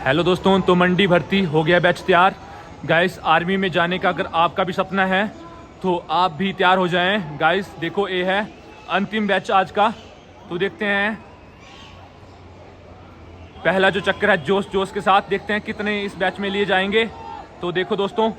Hello दोस्तों, तो मंडी भर्ती हो गया बैच तैयार। गाइस, आर्मी में जाने का अगर आपका भी सपना है तो आप भी तैयार हो जाएं। गाइस देखो, ये है अंतिम बैच आज का। तो देखते हैं पहला जो चक्कर है जोश जोश के साथ, देखते हैं कितने इस बैच में लिए जाएंगे। तो देखो दोस्तों,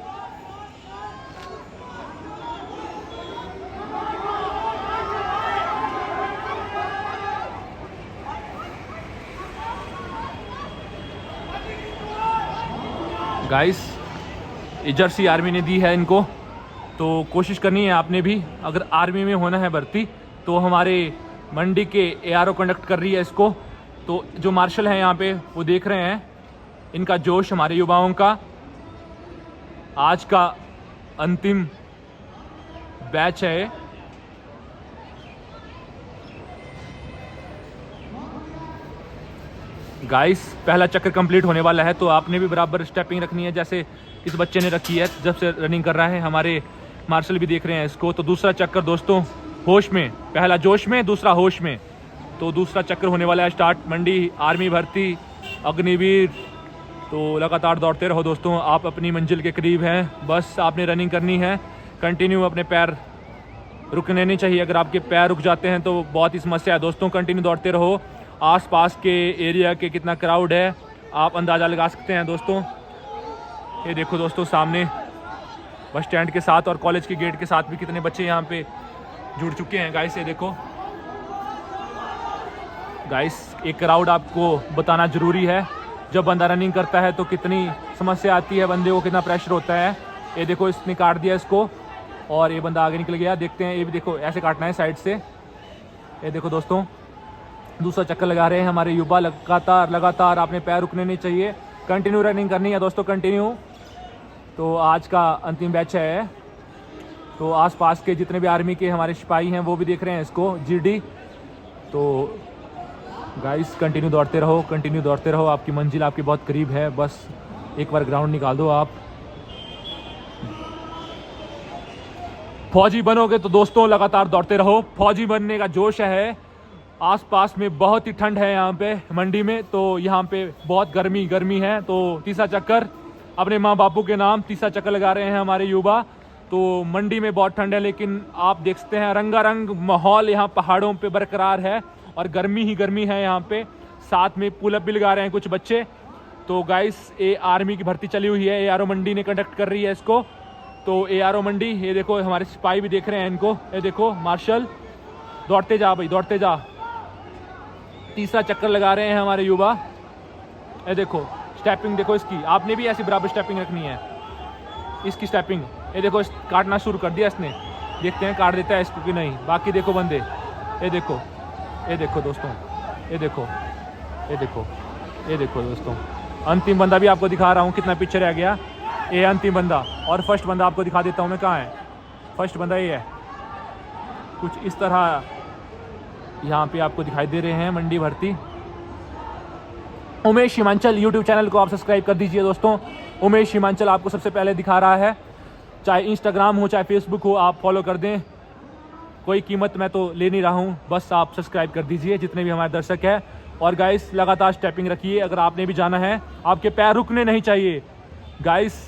गाइस जर्सी आर्मी ने दी है इनको, तो कोशिश करनी है आपने भी। अगर आर्मी में होना है भर्ती तो हमारे मंडी के एआरओ कंडक्ट कर रही है इसको। तो जो मार्शल हैं यहाँ पे वो देख रहे हैं इनका जोश, हमारे युवाओं का। आज का अंतिम बैच है। गाइस पहला चक्कर कंप्लीट होने वाला है, तो आपने भी बराबर स्टेपिंग रखनी है जैसे इस बच्चे ने रखी है जब से रनिंग कर रहा है। हमारे मार्शल भी देख रहे हैं इसको। तो दूसरा चक्कर दोस्तों होश में, पहला जोश में, दूसरा होश में। तो दूसरा चक्कर होने वाला है स्टार्ट। मंडी आर्मी भर्ती अग्निवीर। तो लगातार दौड़ते रहो दोस्तों, आप अपनी मंजिल के करीब हैं। बस आपने रनिंग करनी है कंटिन्यू, अपने पैर रुकने नहीं चाहिए। अगर आपके पैर रुक जाते हैं तो बहुत ही समस्या है दोस्तों। कंटिन्यू दौड़ते रहो। आसपास के एरिया के कितना क्राउड है आप अंदाज़ा लगा सकते हैं दोस्तों। ये देखो दोस्तों, सामने बस स्टैंड के साथ और कॉलेज के गेट के साथ भी कितने बच्चे यहाँ पे जुड़ चुके हैं। गाइस ये देखो, गाइस एक क्राउड आपको बताना ज़रूरी है। जब बंदा रनिंग करता है तो कितनी समस्या आती है, बंदे को कितना प्रेशर होता है। ये देखो, इसने काट दिया इसको और ये बंदा आगे निकल गया। देखते हैं, ये भी देखो ऐसे काटना है साइड से। ये देखो दोस्तों, दूसरा चक्कर लगा रहे हैं हमारे युवा। लगातार आपने पैर रुकने नहीं चाहिए, कंटिन्यू रनिंग करनी है दोस्तों, कंटिन्यू। तो आज का अंतिम बैच है। तो आसपास के जितने भी आर्मी के हमारे सिपाही हैं वो भी देख रहे हैं इसको, जीडी। तो गाइस कंटिन्यू दौड़ते रहो, कंटिन्यू दौड़ते रहो, आपकी मंजिल आपके बहुत करीब है। बस एक बार ग्राउंड निकाल दो आप। फौजी बनोगे तो दोस्तों लगातार दौड़ते रहो। फौजी बनने का जोश है। आसपास में बहुत ही ठंड है यहाँ पे मंडी में, तो यहाँ पे बहुत गर्मी है। तो तीसरा चक्कर अपने माँ बापू के नाम तीसरा चक्कर लगा रहे हैं हमारे युवा। तो मंडी में बहुत ठंड है, लेकिन आप देख सकते हैं रंगारंग माहौल यहाँ पहाड़ों पे बरकरार है और गर्मी ही गर्मी है यहाँ पे। साथ में पुलअप भी लगा रहे हैं कुछ बच्चे। तो गाइस ये आर्मी की भर्ती चली हुई है, एआरओ मंडी ने कंडक्ट कर रही है इसको। तो एआरओ मंडी, ये देखो हमारे सिपाही भी देख रहे हैं इनको। ये देखो मार्शल, दौड़ते जा भाई, दौड़ते जा। तीसरा चक्कर लगा रहे हैं हमारे युवा। ये देखो स्टेपिंग देखो इसकी, आपने भी ऐसी बराबर स्टेपिंग रखनी है इसकी स्टेपिंग। ये देखो काटना शुरू कर दिया इसने, देखते हैं काट देता है इसको कि नहीं। बाकी देखो बंदे, ये देखो, ये देखो दोस्तों, ये देखो, ये देखो, ये देखो दोस्तों। अंतिम बंदा भी आपको दिखा रहा हूँ कितना पीछे रह गया। ये अंतिम बंदा, और फर्स्ट बंदा आपको दिखा देता हूँ मैं, कहाँ है फर्स्ट बंदा। ये है कुछ इस तरह यहाँ पे आपको दिखाई दे रहे हैं मंडी भर्ती। उमेश हिमांचल यूट्यूब चैनल को आप सब्सक्राइब कर दीजिए दोस्तों। उमेश हिमांचल आपको सबसे पहले दिखा रहा है, चाहे इंस्टाग्राम हो चाहे फेसबुक हो, आप फॉलो कर दें। कोई कीमत मैं तो ले नहीं रहा हूँ, बस आप सब्सक्राइब कर दीजिए जितने भी हमारे दर्शक हैं। और गाइस लगातार स्टेपिंग रखिए, अगर आपने भी जाना है आपके पैर रुकने नहीं चाहिए। गाइस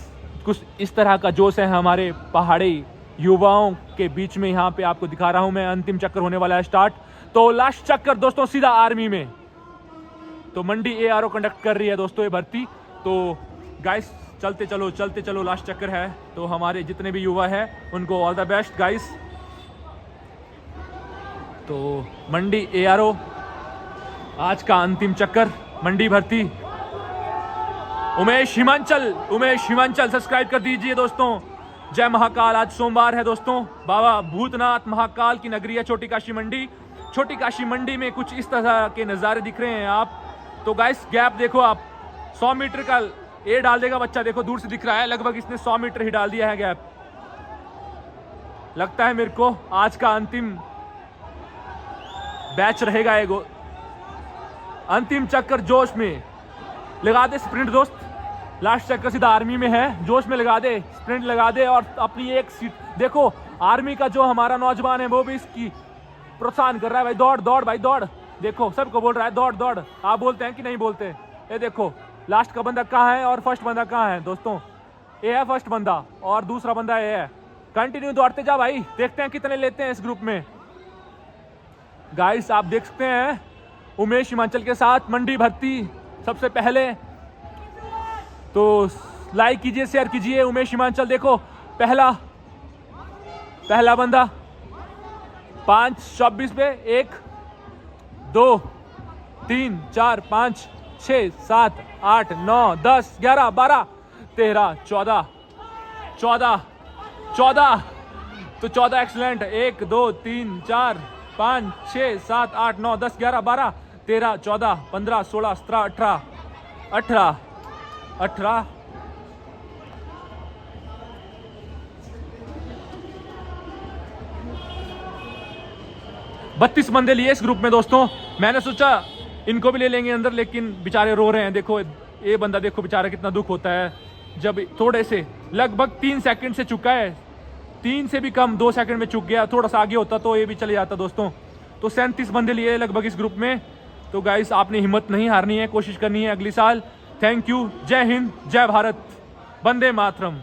कुछ इस तरह का जोश है हमारे पहाड़ी युवाओं के बीच में, यहाँ पे आपको दिखा रहा हूँ मैं। अंतिम चक्कर होने वाला है स्टार्ट। तो लास्ट चक्कर दोस्तों सीधा आर्मी में। तो मंडी एआरओ कंडक्ट कर रही है दोस्तों ये भर्ती। तो गाइस चलते चलो, लास्ट चक्कर है। तो हमारे जितने भी युवा हैं उनको ऑल द बेस्ट गाइस। तो मंडी एआरओ आज का अंतिम चक्कर, मंडी भर्ती। उमेश हिमांचल सब्सक्राइब कर दीजिए दोस्तों। जय महाकाल। आज सोमवार है दोस्तों, बाबा भूतनाथ महाकाल की नगरी है छोटी काशी मंडी। छोटी काशी मंडी में कुछ इस तरह के नज़ारे दिख रहे हैं आप। तो गाइस गैप देखो आप, 100 मीटर का ये डाल देगा बच्चा, देखो दूर से दिख रहा है। लगभग इसने 100 मीटर ही डाल दिया है गैप। लगता है मेरे को आज का अंतिम बैच रहेगा। एगो अंतिम चक्कर जोश में लगा दे स्प्रिंट दोस्त। लास्ट चक्कर सीधा आर्मी में है, जोश में लगा दे, स्प्रिंट लगा दे और अपनी एक सीट देखो। आर्मी का जो हमारा नौजवान है वो भी इसकी प्रोत्साहन कर रहा है, भाई दौड़ दौड़ भाई दौड़। देखो सबको बोल रहा है दौड़ दौड़। आप बोलते हैं कि नहीं बोलते? ये देखो लास्ट का बंदा कहाँ है और फर्स्ट बंदा कहाँ है दोस्तों। ये है फर्स्ट बंदा और दूसरा बंदा ये है। कंटिन्यू दौड़ते जा भाई, देखते हैं कितने लेते हैं इस ग्रुप में। गाइस आप देख सकते हैं उमेश हिमाचल के साथ मंडी भर्ती सबसे पहले, तो लाइक कीजिए, शेयर कीजिए। उमेश हिमाचल देखो पहला बंदा 5:24 पे 1 2 3 4 5 6 7 8 9 10 11 12 13 14 तो 14 एक्सलेंट। 1 2 3 4 5 6 7 8 9 10 11 12 13 14 15 16 17 18 32 बंदे लिए इस ग्रुप में दोस्तों। मैंने सोचा इनको भी ले लेंगे अंदर, लेकिन बेचारे रो रहे हैं। देखो ये बंदा देखो बेचारा कितना दुख होता है जब थोड़े से लगभग 3 सेकंड से चुका है, 3 से भी कम 2 सेकंड में चुक गया। थोड़ा सा आगे होता तो ये भी चले जाता दोस्तों। तो 37 बंदे लिए लगभग इस ग्रुप में। तो गाइस आपने हिम्मत नहीं हारनी है, कोशिश करनी है अगली साल। थैंक यू, जय हिंद, जय भारत, वंदे मातरम।